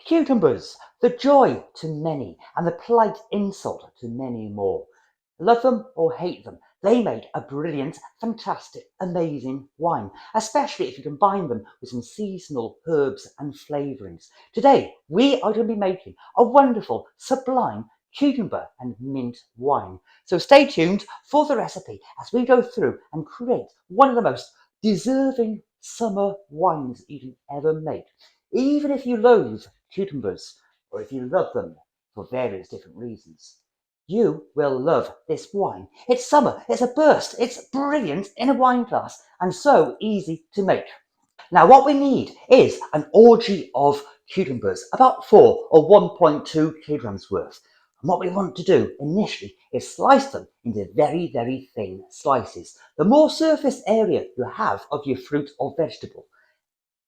Cucumbers, the joy to many and the polite insult to many more. Love them or hate them, they make a brilliant, fantastic, amazing wine, especially if you combine them with some seasonal herbs and flavourings. Today, we are going to be making a wonderful, sublime cucumber and mint wine. So stay tuned for the recipe as we go through and create one of the most deserving summer wines you can ever make. Even if you loathe cucumbers, or if you love them for various different reasons, you will love this wine. It's summer, it's a burst, it's brilliant in a wine glass, and so easy to make. Now what we need is an orgy of cucumbers, about 4 or 1.2 kilograms worth. And what we want to do initially is slice them into very, very thin slices. The more surface area you have of your fruit or vegetable,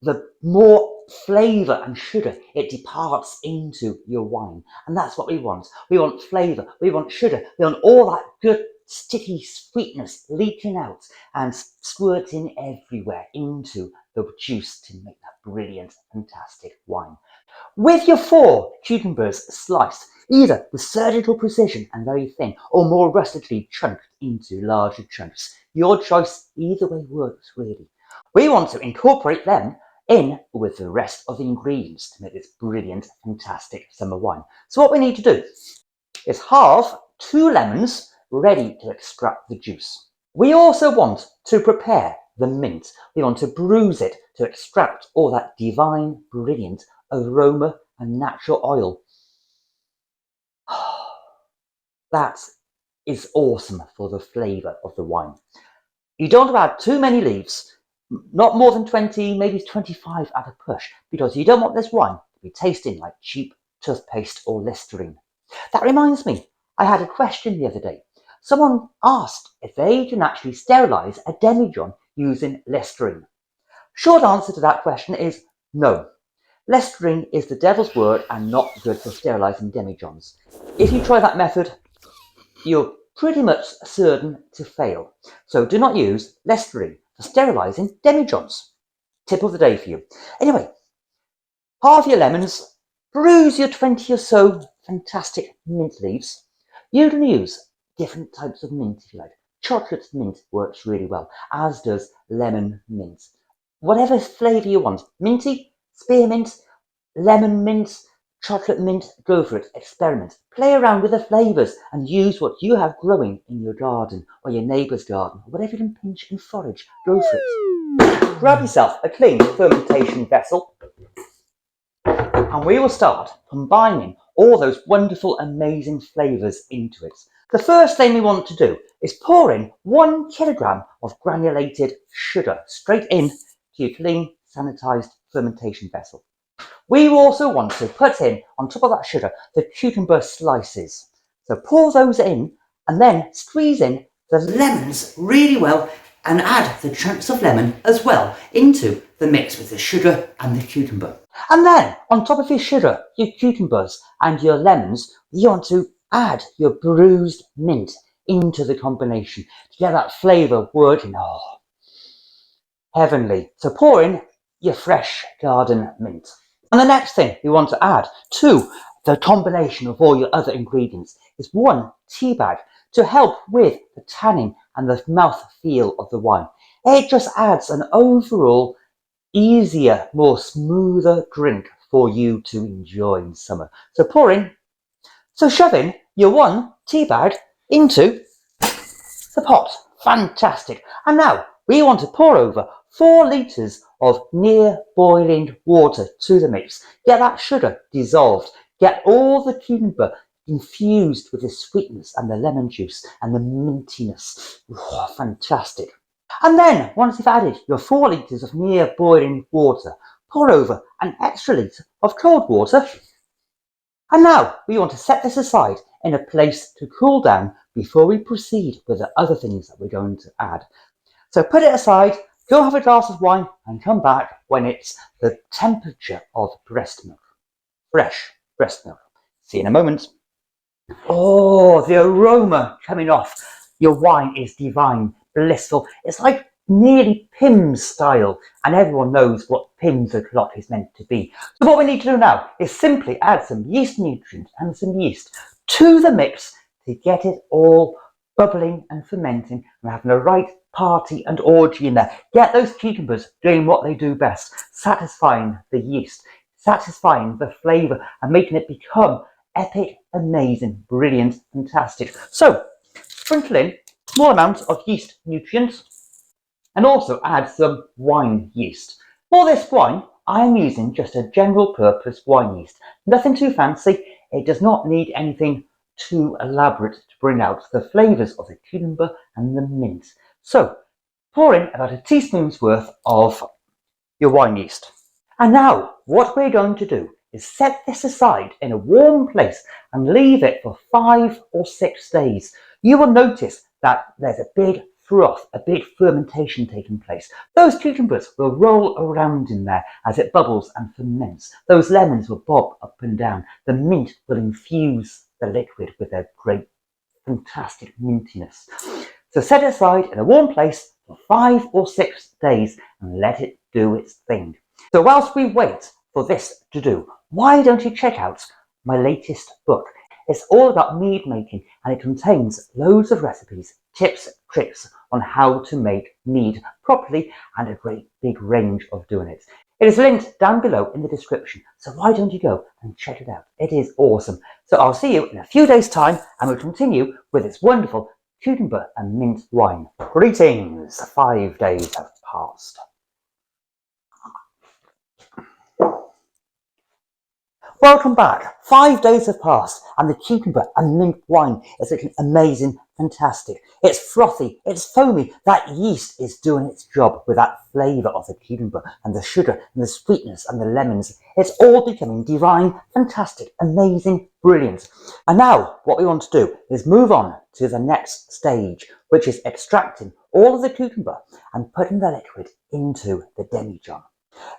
the more flavour and sugar it departs into your wine. And that's what we want. We want flavour, we want sugar, we want all that good sticky sweetness leaking out and squirting everywhere into the juice to make that brilliant, fantastic wine. With your 4 cucumbers sliced, either with surgical precision and very thin, or more rustically chunked into larger chunks. Your choice, either way works really. We want to incorporate them in with the rest of the ingredients to make this brilliant, fantastic summer wine. So what we need to do is halve 2 lemons ready to extract the juice. We also want to prepare the mint. We want to bruise it to extract all that divine, brilliant aroma and natural oil. That is awesome for the flavour of the wine. You don't add too many leaves, not more than 20, maybe 25 at a push, because you don't want this wine to be tasting like cheap toothpaste or Listerine. That reminds me, I had a question the other day. Someone asked if they can actually sterilise a demijohn using Listerine. Short answer to that question is no. Listerine is the devil's word and not good for sterilising demijohns. If you try that method, you're pretty much certain to fail. So do not use Listerine for sterilising demijohns. Tip of the day for you. Anyway, halve your lemons, bruise your 20 or so fantastic mint leaves. You can use different types of mint if you like. Chocolate mint works really well, as does lemon mint. Whatever flavour you want, minty, spearmint, lemon mint, chocolate mint, go for it, experiment. Play around with the flavours and use what you have growing in your garden or your neighbour's garden, or whatever you can pinch and forage, go for it. Grab yourself a clean fermentation vessel and we will start combining all those wonderful, amazing flavours into it. The first thing we want to do is pour in 1 kilogram of granulated sugar straight in to your clean, sanitised fermentation vessel. We also want to put in, on top of that sugar, the cucumber slices. So pour those in and then squeeze in the lemons really well and add the chunks of lemon as well into the mix with the sugar and the cucumber. And then on top of your sugar, your cucumbers and your lemons, you want to add your bruised mint into the combination to get that flavour working. Oh, heavenly. So pour in your fresh garden mint. And the next thing we want to add to the combination of all your other ingredients is 1 tea bag to help with the tannin and the mouth feel of the wine. It just adds an overall easier, more smoother drink for you to enjoy in summer. So pour in, so shove in your 1 tea bag into the pot. Fantastic. And now we want to pour over 4 litres of near boiling water to the mix. Get that sugar dissolved. Get all the cucumber infused with the sweetness and the lemon juice and the mintiness. Oh, fantastic. And then, once you've added your 4 litres of near boiling water, pour over an extra litre of cold water. And now we want to set this aside in a place to cool down before we proceed with the other things that we're going to add. So put it aside, go have a glass of wine and come back when it's the temperature of breast milk. Fresh breast milk. See you in a moment. Oh, the aroma coming off your wine is divine, blissful. It's like nearly Pim's style, and everyone knows what Pim's o'clock is meant to be. So what we need to do now is simply add some yeast nutrients and some yeast to the mix to get it all bubbling and fermenting and having a right party and orgy in there. Get those cucumbers doing what they do best, satisfying the yeast, satisfying the flavour and making it become epic, amazing, brilliant, fantastic. So sprinkle in small amounts of yeast nutrients and also add some wine yeast. For this wine, I am using just a general purpose wine yeast. Nothing too fancy. It does not need anything too elaborate to bring out the flavours of the cucumber and the mint. So pour in about a teaspoon's worth of your wine yeast. And now what we're going to do is set this aside in a warm place and leave it for 5 or 6 days. You will notice that there's a big froth, a big fermentation taking place. Those cucumbers will roll around in there as it bubbles and ferments. Those lemons will bob up and down. The mint will infuse the liquid with their great, fantastic mintiness. So set it aside in a warm place for 5 or 6 days and let it do its thing. So whilst we wait for this to do, why don't you check out my latest book? It's all about mead making and it contains loads of recipes, tips, tricks on how to make mead properly and a great big range of doing it. It is linked down below in the description, so why don't you go and check it out? It is awesome. So I'll see you in a few days' time and we'll continue with this wonderful cucumber and mint wine. Greetings! 5 days have passed. Welcome back. 5 days have passed and the cucumber and mint wine is looking amazing, fantastic. It's frothy, it's foamy. That yeast is doing its job with that flavour of the cucumber and the sugar and the sweetness and the lemons. It's all becoming divine, fantastic, amazing, brilliant. And now what we want to do is move on to the next stage, which is extracting all of the cucumber and putting the liquid into the demijohn.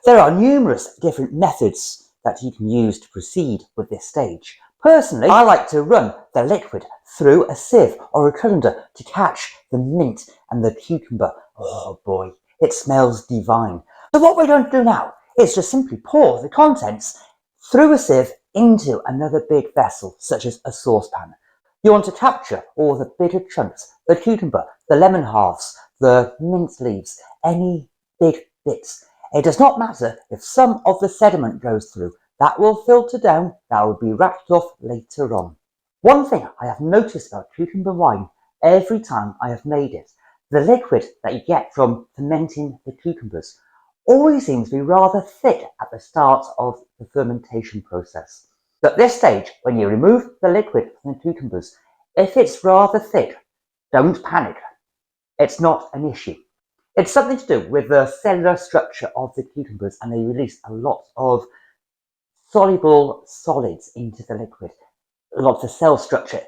There are numerous different methods that you can use to proceed with this stage. Personally, I like to run the liquid through a sieve or a colander to catch the mint and the cucumber. Oh boy, it smells divine. So what we're going to do now is just simply pour the contents through a sieve into another big vessel, such as a saucepan. You want to capture all the bigger chunks, the cucumber, the lemon halves, the mint leaves, any big bits. It does not matter if some of the sediment goes through. That will filter down, that will be wrapped off later on. One thing I have noticed about cucumber wine every time I have made it, the liquid that you get from fermenting the cucumbers always seems to be rather thick at the start of the fermentation process. But at this stage, when you remove the liquid from the cucumbers, if it's rather thick, don't panic. It's not an issue. It's something to do with the cellular structure of the cucumbers and they release a lot of soluble solids into the liquid, a lot of the cell structure.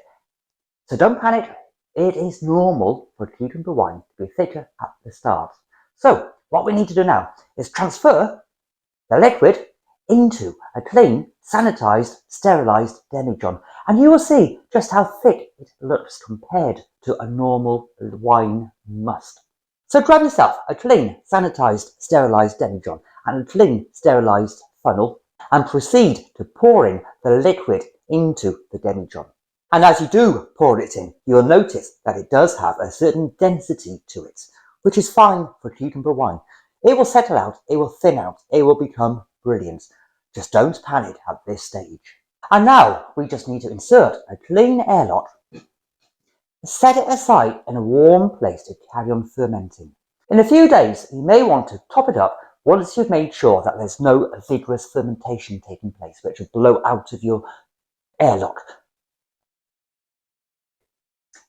So don't panic, it is normal for cucumber wine to be thicker at the start. So what we need to do now is transfer the liquid into a clean, sanitized, sterilized demijohn, and you will see just how thick it looks compared to a normal wine must. So grab yourself a clean, sanitized, sterilized demijohn and a clean, sterilized funnel and proceed to pouring the liquid into the demijohn. And as you do pour it in, you'll notice that it does have a certain density to it, which is fine for cucumber wine. It will settle out, it will thin out, it will become brilliant. Just don't panic at this stage. And now we just need to insert a clean airlock, set it aside in a warm place to carry on fermenting. In a few days, you may want to top it up once you've made sure that there's no vigorous fermentation taking place, which will blow out of your airlock.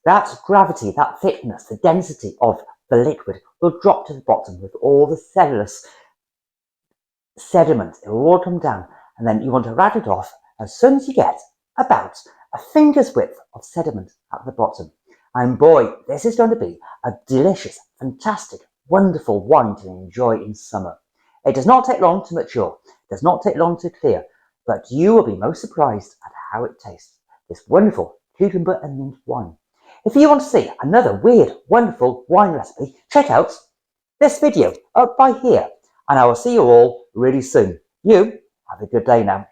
That gravity, that thickness, the density of the liquid will drop to the bottom with all the cellulose sediment. It will all come down, and then you want to rat it off as soon as you get about a finger's width of sediment at the bottom. And boy, this is going to be a delicious, fantastic, wonderful wine to enjoy in summer. It does not take long to mature, it does not take long to clear, but you will be most surprised at how it tastes, this wonderful cucumber and mint wine. If you want to see another weird, wonderful wine recipe, check out this video up by here, and I will see you all really soon. You have a good day now.